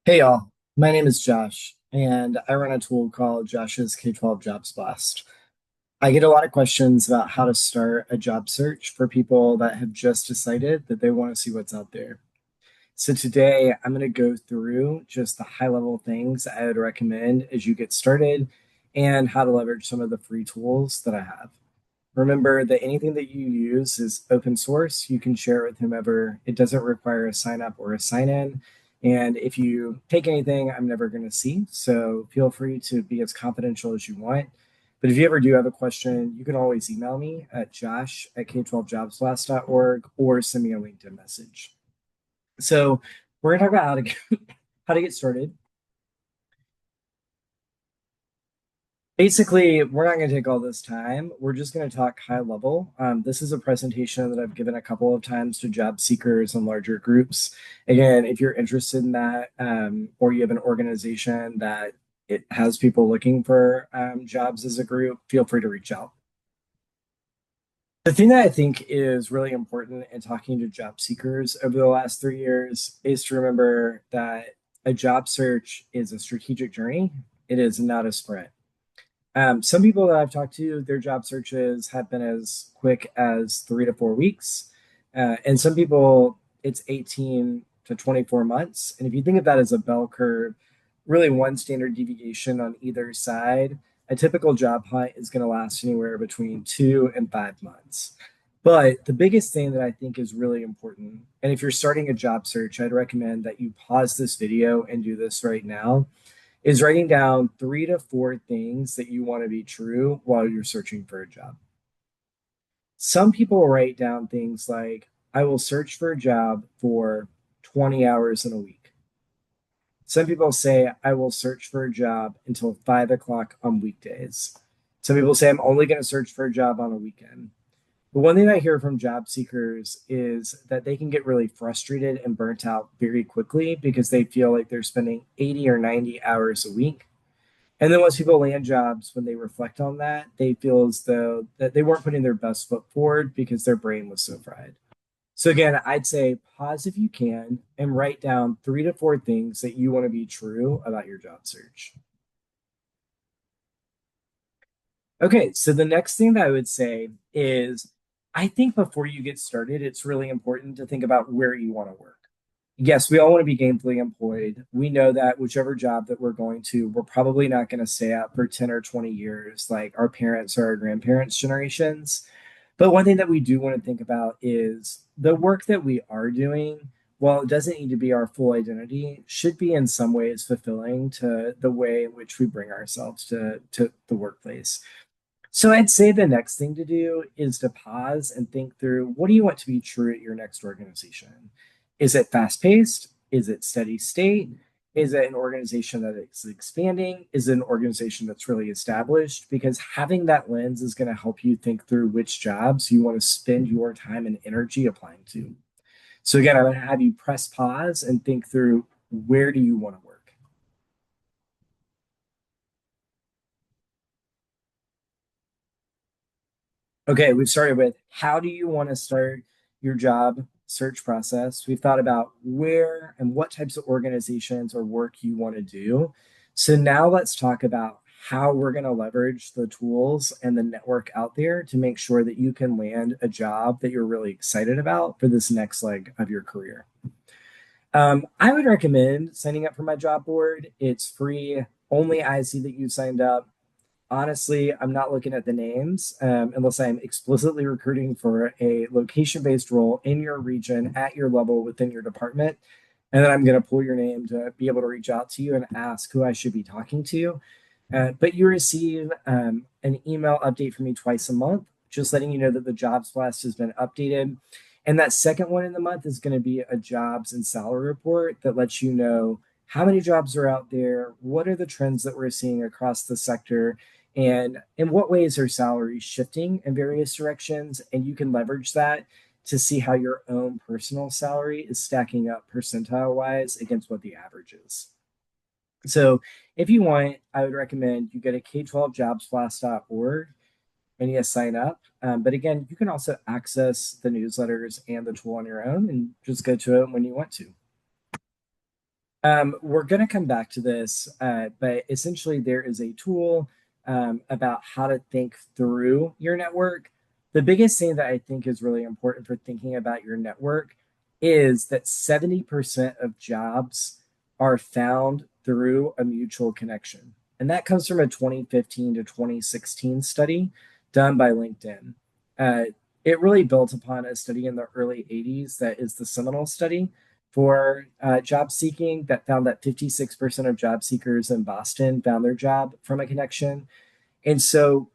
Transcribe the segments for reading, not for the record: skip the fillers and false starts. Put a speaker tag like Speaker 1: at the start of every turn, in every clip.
Speaker 1: Hey y'all, my name is Josh, and I run a tool called Josh's K12 Jobs Blast. I get a lot of questions about how to start a job search for people that have just decided that they want to see what's out there. So today I'm going to go through just the high level things I would recommend as you get started and how to leverage some of the free tools that I have. Remember that anything that you use is open source. You can share it with whomever. It doesn't require a sign up or a sign in. And if you take anything, I'm never going to see. So feel free to be as confidential as you want. But if you ever do have a question, you can always email me at josh at k12jobsblast.org or send me a LinkedIn message. So we're going to talk about how to get started. Basically, we're not going to take all this time. We're just going to talk high level. This is a presentation that I've given a couple of times to job seekers and larger groups. Again, if you're interested in that, or you have an organization that it has people looking for jobs as a group, feel free to reach out. The thing that I think is really important in talking to job seekers over the last 3 years is to remember that a job search is a strategic journey. It is not a sprint. Some people that I've talked to, their job searches have been as quick as 3 to 4 weeks. And some people, it's 18 to 24 months. And if you think of that as a bell curve, really one standard deviation on either side, a typical job hunt is going to last anywhere between 2 and 5 months. But the biggest thing that I think is really important, and if you're starting a job search, I'd recommend that you pause this video and do this right now is writing down 3 to 4 things that you want to be true while you're searching for a job. Some people write down things like, I will search for a job for 20 hours in a week. Some people say, I will search for a job until 5 o'clock on weekdays. Some people say, I'm only going to search for a job on a weekend. But one thing I hear from job seekers is that they can get really frustrated and burnt out very quickly because they feel like they're spending 80 or 90 hours a week. And then once people land jobs, when they reflect on that, they feel as though that they weren't putting their best foot forward because their brain was so fried. So again, I'd say pause if you can and write down 3 to 4 things that you want to be true about your job search. Okay, so the next thing that I would say is I think before you get started, it's really important to think about where you want to work. Yes, we all want to be gainfully employed. We know that whichever job that we're going to, we're probably not going to stay at for 10 or 20 years like our parents or our grandparents' generations. But one thing that we do want to think about is the work that we are doing, while it doesn't need to be our full identity, should be in some ways fulfilling to the way in which we bring ourselves to the workplace. So I'd say the next thing to do is to pause and think through what do you want to be true at your next organization? Is it fast paced? Is it steady state? Is it an organization that is expanding? Is it an organization that's really established? Because having that lens is going to help you think through which jobs you want to spend your time and energy applying to. So again, I'm going to have you press pause and think through where do you want to work? Okay, we've started with how do you want to start your job search process? We've thought about where and what types of organizations or work you want to do. So now let's talk about how we're going to leverage the tools and the network out there to make sure that you can land a job that you're really excited about for this next leg of your career. I would recommend signing up for my job board. It's free. Only I see that you signed up. Honestly, I'm not looking at the names unless I'm explicitly recruiting for a location based role in your region at your level within your department. And then I'm going to pull your name to be able to reach out to you and ask who I should be talking to. But you receive an email update from me twice a month, just letting you know that the jobs blast has been updated. And that second one in the month is going to be a jobs and salary report that lets you know how many jobs are out there, what are the trends that we're seeing across the sector, and in what ways are salaries shifting in various directions. And you can leverage that to see how your own personal salary is stacking up percentile wise against what the average is. So if you want, I would recommend you go to k12jobsblast.org and you sign up. But again, you can also access the newsletters and the tool on your own and just go to it when you want to. We're going to come back to this, but essentially, there is a tool about how to think through your network. The biggest thing that I think is really important for thinking about your network is that 70% of jobs are found through a mutual connection. And that comes from a 2015 to 2016 study done by LinkedIn. Uh, it really built upon a study in the early 80s that is the seminal study for job seeking that found that 56% of job seekers in Boston found their job from a connection. And so,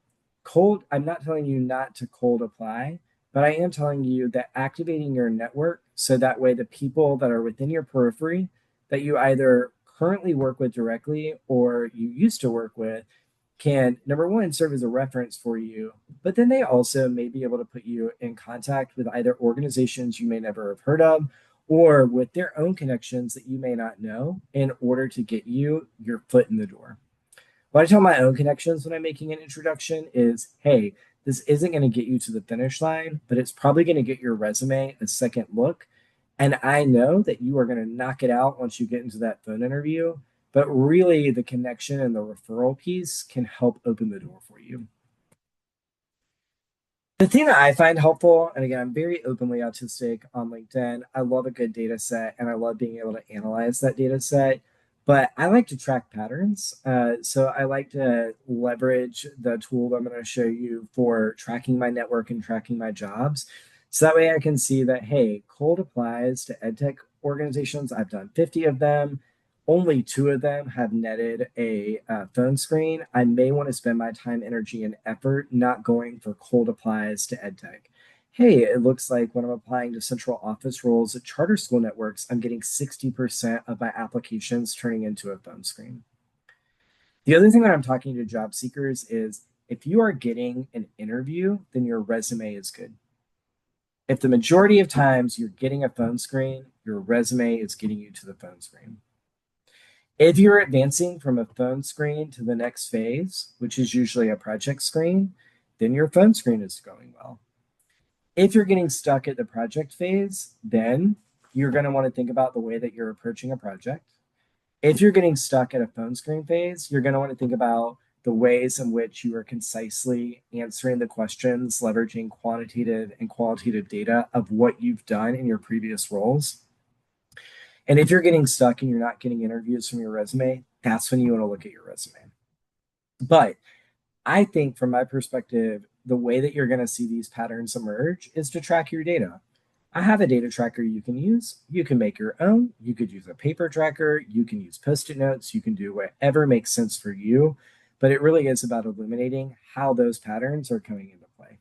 Speaker 1: I'm not telling you not to cold apply, but I am telling you that activating your network so that way the people that are within your periphery that you either currently work with directly or you used to work with can, number one, serve as a reference for you, but then they also may be able to put you in contact with either organizations you may never have heard of or with their own connections that you may not know in order to get you your foot in the door. What I tell my own connections when I'm making an introduction is, hey, this isn't going to get you to the finish line, but it's probably going to get your resume a second look. And I know that you are going to knock it out once you get into that phone interview. But really, the connection and the referral piece can help open the door for you. The thing that I find helpful, and again, I'm very openly autistic on LinkedIn. I love a good data set and I love being able to analyze that data set. But I like to track patterns. So I like to leverage the tool that I'm going to show you for tracking my network and tracking my jobs. So that way I can see that, hey, cold applies to EdTech organizations. I've done 50 of them. Only two of them have netted a phone screen. I may want to spend my time, energy, and effort not going for cold applies to EdTech. Hey, it looks like when I'm applying to central office roles at charter school networks, I'm getting 60% of my applications turning into a phone screen. The other thing that I'm talking to job seekers is if you are getting an interview, then your resume is good. If the majority of times you're getting a phone screen, your resume is getting you to the phone screen. If you're advancing from a phone screen to the next phase, which is usually a project screen, then your phone screen is going well. If you're getting stuck at the project phase, then you're going to want to think about the way that you're approaching a project. If you're getting stuck at a phone screen phase, you're going to want to think about the ways in which you are concisely answering the questions, leveraging quantitative and qualitative data of what you've done in your previous roles. And if you're getting stuck and you're not getting interviews from your resume, that's when you want to look at your resume. But I think from my perspective, the way that you're going to see these patterns emerge is to track your data. I have a data tracker you can use. You can make your own. You could use a paper tracker. You can use post it notes. You can do whatever makes sense for you. But it really is about illuminating how those patterns are coming into play.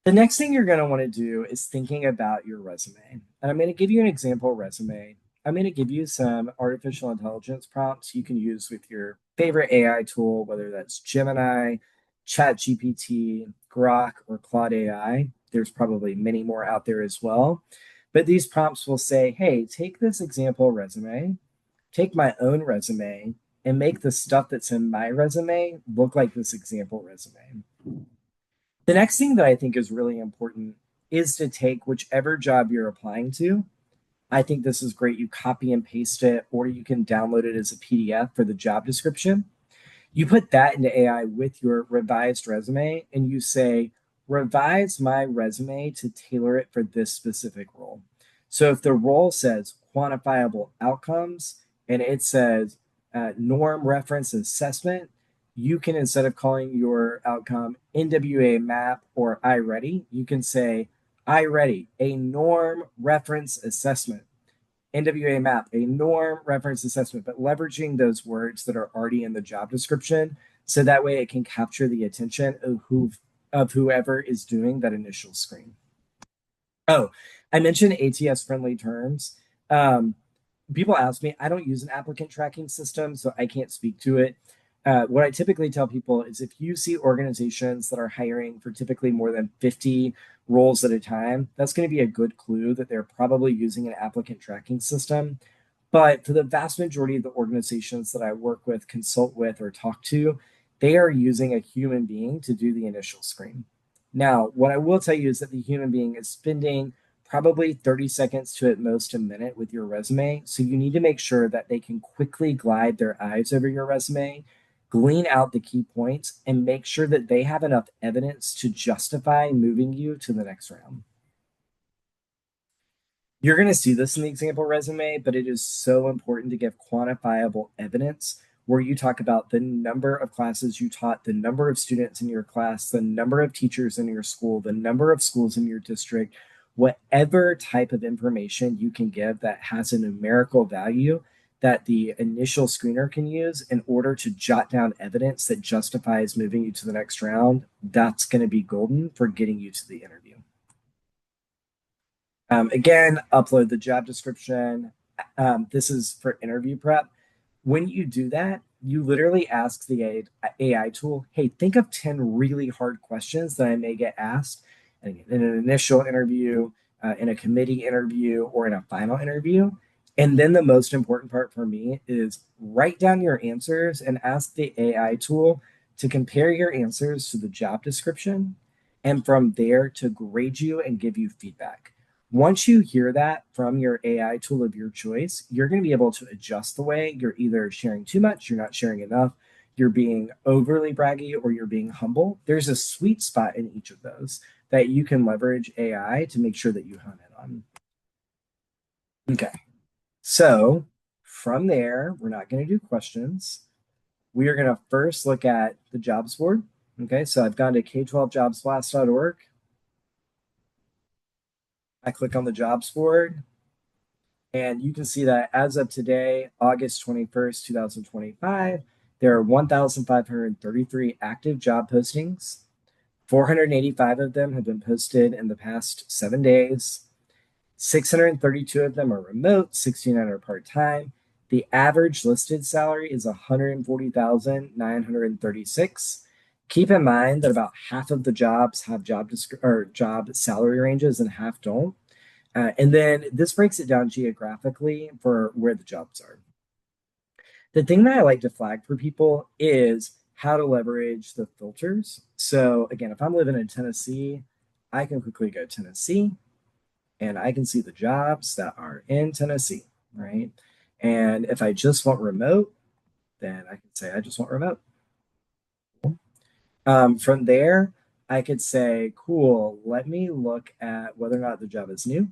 Speaker 1: The next thing you're going to want to do is thinking about your resume. And I'm going to give you an example resume. I'm going to give you some artificial intelligence prompts you can use with your favorite AI tool, whether that's Gemini, ChatGPT, Grok, or Claude AI. There's probably many more out there as well. But these prompts will say, hey, take this example resume, take my own resume, and make the stuff that's in my resume look like this example resume. The next thing that I think is really important is to take whichever job you're applying to. I think this is great. You copy and paste it, or you can download it as a PDF for the job description. You put that into AI with your revised resume, and you say, revise my resume to tailor it for this specific role. So if the role says quantifiable outcomes and it says norm reference assessment, you can, instead of calling your outcome NWA map or iReady, you can say iReady, a norm reference assessment. NWA map, a norm reference assessment, but leveraging those words that are already in the job description. So that way it can capture the attention of whoever is doing that initial screen. Oh, I mentioned ATS friendly terms. Um, People ask me, I don't use an applicant tracking system, so I can't speak to it. What I typically tell people is if you see organizations that are hiring for typically more than 50 roles at a time, that's going to be a good clue that they're probably using an applicant tracking system. But for the vast majority of the organizations that I work with, consult with, or talk to, they are using a human being to do the initial screen. Now, what I will tell you is that the human being is spending probably 30 seconds to at most a minute with your resume. So you need to make sure that they can quickly glide their eyes over your resume, glean out the key points, and make sure that they have enough evidence to justify moving you to the next round. You're going to see this in the example resume, but it is so important to give quantifiable evidence where you talk about the number of classes you taught, the number of students in your class, the number of teachers in your school, the number of schools in your district, whatever type of information you can give that has a numerical value that the initial screener can use in order to jot down evidence that justifies moving you to the next round. That's going to be golden for getting you to the interview. Again, upload the job description. This is for interview prep. When you do that, you literally ask the AI tool, hey, think of 10 really hard questions that I may get asked in an initial interview, in a committee interview, or in a final interview. And then the most important part for me is write down your answers and ask the AI tool to compare your answers to the job description. And from there to grade you and give you feedback. Once you hear that from your AI tool of your choice, you're going to be able to adjust the way you're either sharing too much, you're not sharing enough, you're being overly braggy, or you're being humble. There's a sweet spot in each of those that you can leverage AI to make sure that you hone in on. Okay. So from there, we're not going to do questions. We are going to first look at the jobs board. Okay. So I've gone to k12jobsblast.org. I click on the jobs board. And you can see that as of today, August 21st, 2025, there are 1,533 active job postings. 485 of them have been posted in the past 7 days. 632 of them are remote, 69 are part time. The average listed salary is 140,936. Keep in mind that about half of the jobs have job salary ranges and half don't. And then this breaks it down geographically for where the jobs are. The thing that I like to flag for people is how to leverage the filters. So again, if I'm living in Tennessee, I can quickly go Tennessee and I can see the jobs that are in Tennessee, right? And if I just want remote, then I can say I just want remote. From there, I could say, cool, let me look at whether or not the job is new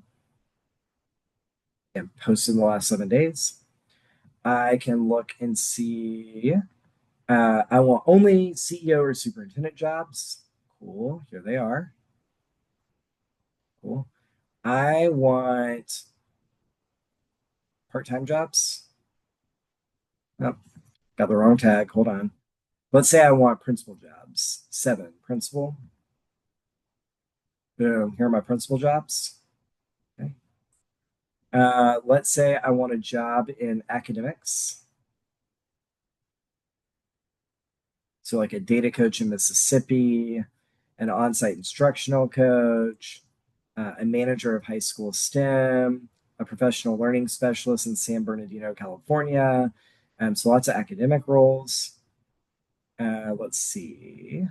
Speaker 1: and posted in the last 7 days. I can look and see. I want only CEO or superintendent jobs. Cool. Here they are. Cool. I want part-time jobs. Oh, got the wrong tag. Hold on. Let's say I want principal jobs. 7, principal. Boom. Here are my principal jobs. Okay. Let's say I want a job in academics. So, like a data coach in Mississippi, an on site instructional coach, a manager of high school STEM, a professional learning specialist in San Bernardino, California. So, lots of academic roles. Let's see.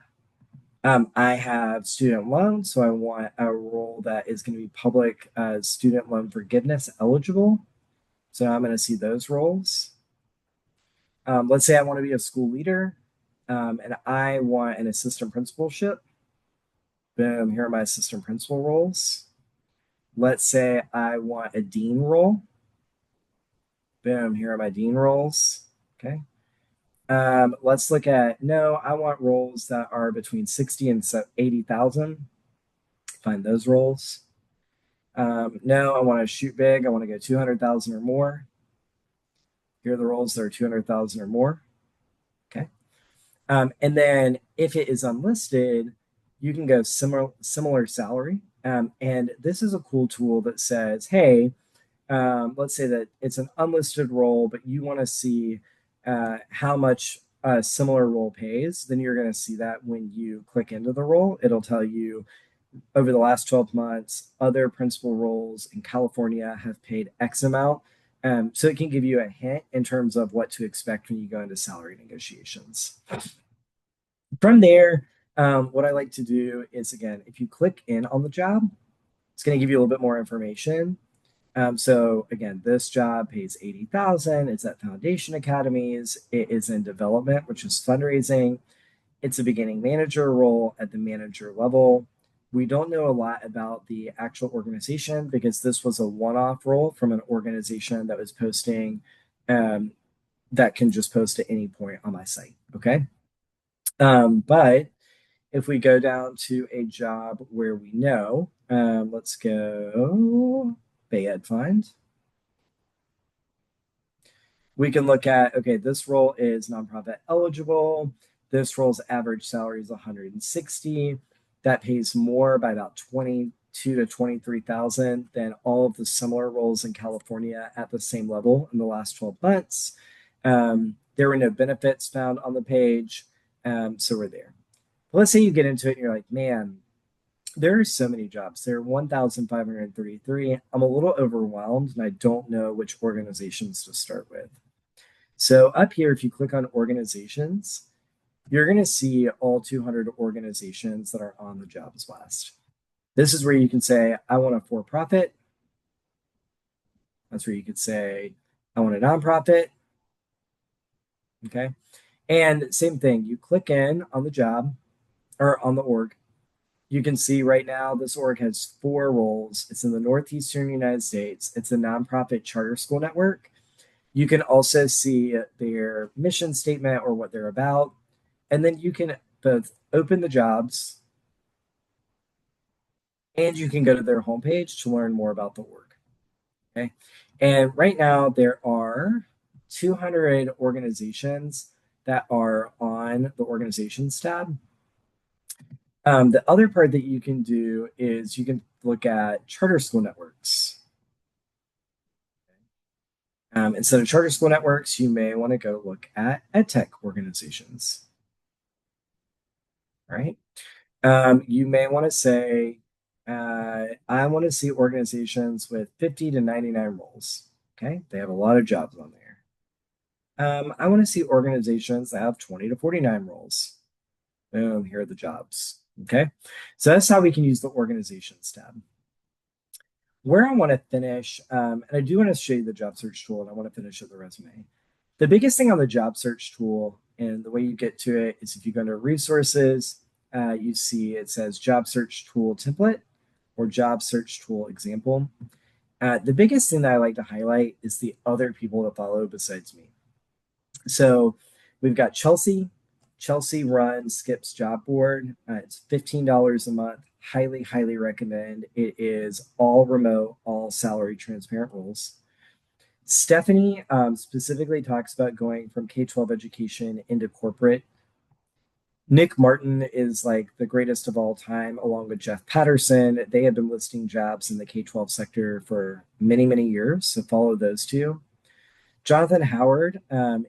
Speaker 1: I have student loans, so I want a role that is going to be public student loan forgiveness eligible. So I'm going to see those roles. Let's say I want to be a school leader and I want an assistant principalship. Boom, here are my assistant principal roles. Let's say I want a dean role. Boom, here are my dean roles. Okay. Let's look at, no, I want roles that are between 60 and 80,000. Find those roles. No, I want to shoot big. I want to go 200,000 or more. Here are the roles that are 200,000 or more. Okay. And then if it is unlisted, you can go similar salary. And this is a cool tool that says, hey, let's say that it's an unlisted role, but you want to see how much a similar role pays. Then you're going to see that when you click into the role, it'll tell you over the last 12 months, other principal roles in California have paid X amount. So it can give you a hint in terms of what to expect when you go into salary negotiations. From there, what I like to do is, again, if you click in on the job, It's going to give you a little bit more information. So again, this job pays 80,000. It's at Foundation Academies. It is in development, which is fundraising. It's a beginning manager role at the manager level. We don't know a lot about the actual organization because this was a one-off role from an organization that was posting um, that can just post at any point on my site. Okay. But if we go down to a job where we know, let's go Bay Ed Fund. We can look at, okay, this role is nonprofit eligible. This role's average salary is 160. That pays more by about 22 to 23,000 than all of the similar roles in California at the same level in the last 12 months. There were no benefits found on the page, so we're there. But let's say you get into it and you're like, man, there are so many jobs. There are 1,533. I'm a little overwhelmed and I don't know which organizations to start with. So up here, if you click on organizations, you're going to see all 200 organizations that are on the jobs list. This is where you can say, I want a for-profit. That's where you could say, I want a nonprofit. Okay. And same thing, you click in on the job or on the org. You can see right now this org has 4 roles. It's in the Northeastern United States. It's a nonprofit charter school network. You can also see their mission statement or what they're about. And then you can both open the jobs and you can go to their homepage to learn more about the org. Okay. And right now there are 200 organizations that are on the organizations tab. The other part that you can do is you can look at charter school networks. Instead of charter school networks, you may want to go look at edtech organizations. All right. You may want to say, I want to see organizations with 50 to 99 roles. Okay. They have a lot of jobs on there. I want to see organizations that have 20 to 49 roles. Boom, here are the jobs. Okay. So that's how we can use the organizations tab. Where I want to finish, and I do want to show you the job search tool and I want to finish with the resume. The biggest thing on the job search tool and the way you get to it is if you go to resources, you see it says job search tool template or job search tool example. The biggest thing that I like to highlight is the other people to follow besides me. So we've got Chelsea. Chelsea runs Skip's job board. It's $15 a month. Highly, highly recommend. It is all remote, all salary transparent roles. Stephanie specifically talks about going from K-12 education into corporate. Nick Martin is like the greatest of all time, along with Jeff Patterson. They have been listing jobs in the K-12 sector for many, many years. So follow those two. Jonathan Howard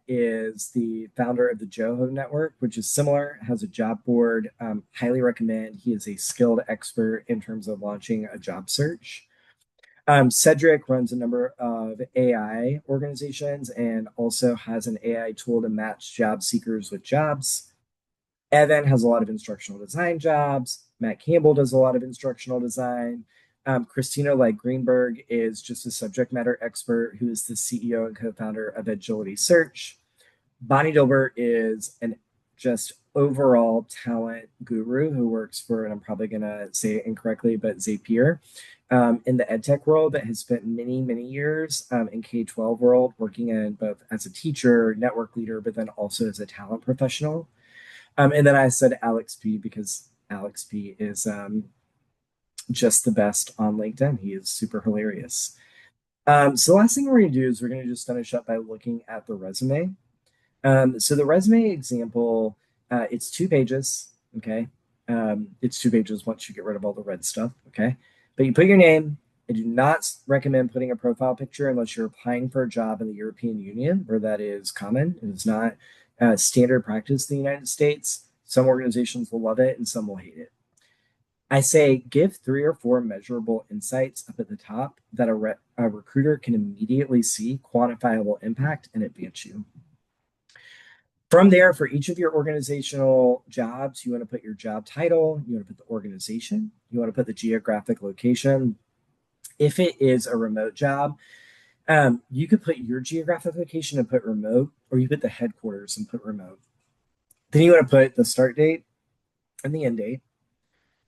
Speaker 1: is the founder of the Joho Network, which is similar, has a job board. Highly recommend. He is a skilled expert in terms of launching a job search. Cedric runs a number of AI organizations and also has an AI tool to match job seekers with jobs. Evan has a lot of instructional design jobs. Matt Campbell does a lot of instructional design. Christina Light Greenberg is just a subject matter expert who is the CEO and co-founder of Agility Search. Bonnie Dilbert is an just overall talent guru who works for, and I'm probably going to say it incorrectly, but Zapier in the edtech world that has spent many, many years in K-12 world working in both as a teacher, network leader, but then also as a talent professional. And then I said Alex P because Alex P is just the best on LinkedIn. He is super hilarious. So the last thing we're going to do is we're going to just finish up by looking at the resume. So the resume example, it's 2 pages. Okay. It's 2 pages once you get rid of all the red stuff. Okay. But you put your name. I do not recommend putting a profile picture unless you're applying for a job in the European Union, where that is common. It is not standard practice in the United States. Some organizations will love it and some will hate it. I say give 3 or 4 measurable insights up at the top that a recruiter can immediately see quantifiable impact and advance you. From there, for each of your organizational jobs, you want to put your job title, you want to put the organization, you want to put the geographic location. If it is a remote job, you could put your geographic location and put remote, or you put the headquarters and put remote. Then you want to put the start date and the end date.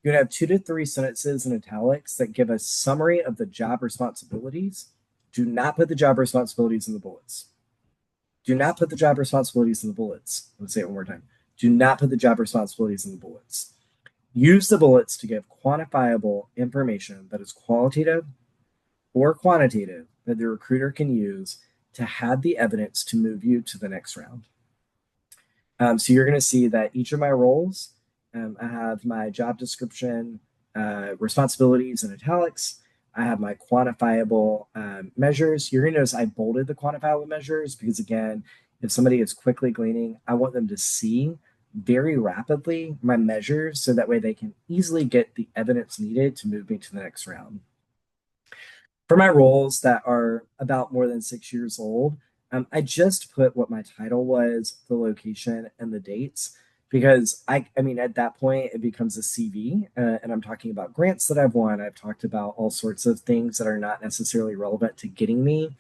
Speaker 1: You're going to have 2 to 3 sentences in italics that give a summary of the job responsibilities. Do not put the job responsibilities in the bullets. Do not put the job responsibilities in the bullets. Let's say it one more time. Do not put the job responsibilities in the bullets. Use the bullets to give quantifiable information that is qualitative or quantitative that the recruiter can use to have the evidence to move you to the next round. So you're going to see that each of my roles, I have my job description, responsibilities in italics. I have my quantifiable measures. You're going to notice I bolded the quantifiable measures because, again, if somebody is quickly gleaning, I want them to see very rapidly my measures so that way they can easily get the evidence needed to move me to the next round. For my roles that are about more than 6 years old, I just put what my title was, the location, and the dates because I mean, at that point, it becomes a CV, and I'm talking about grants that I've won. I've talked about all sorts of things that are not necessarily relevant to getting me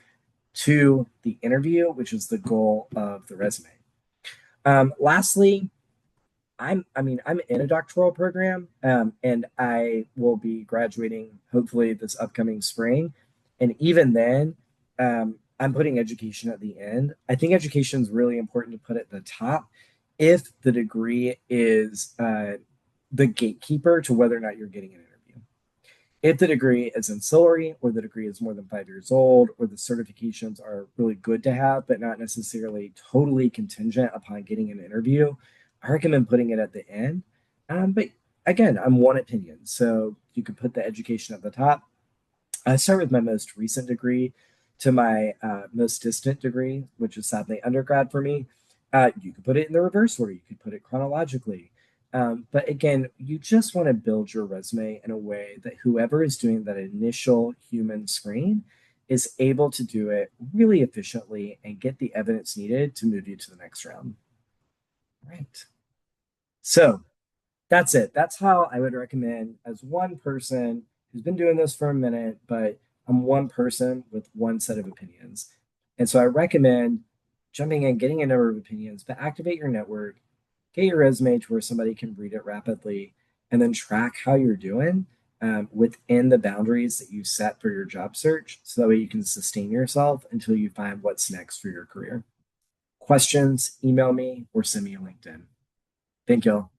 Speaker 1: to the interview, which is the goal of the resume. Lastly, I'm in a doctoral program, and I will be graduating hopefully this upcoming spring. And even then, I'm putting education at the end. I think education is really important to put at the top if the degree is the gatekeeper to whether or not you're getting an interview. If the degree is ancillary, or the degree is more than 5 years old, or the certifications are really good to have, but not necessarily totally contingent upon getting an interview, I recommend putting it at the end. But again, I'm one opinion. So you could put the education at the top. I start with my most recent degree to my most distant degree, which is sadly undergrad for me. You could put it in the reverse order. You could put it chronologically. But again, you just want to build your resume in a way that whoever is doing that initial human screen is able to do it really efficiently and get the evidence needed to move you to the next round. Right. So that's it. That's how I would recommend, as one person who's been doing this for a minute, but I'm one person with one set of opinions. And so I recommend jumping in, getting a number of opinions, but activate your network, get your resume to where somebody can read it rapidly, and then track how you're doing within the boundaries that you set for your job search. So that way you can sustain yourself until you find what's next for your career. Questions, email me or send me a LinkedIn. Thank you all.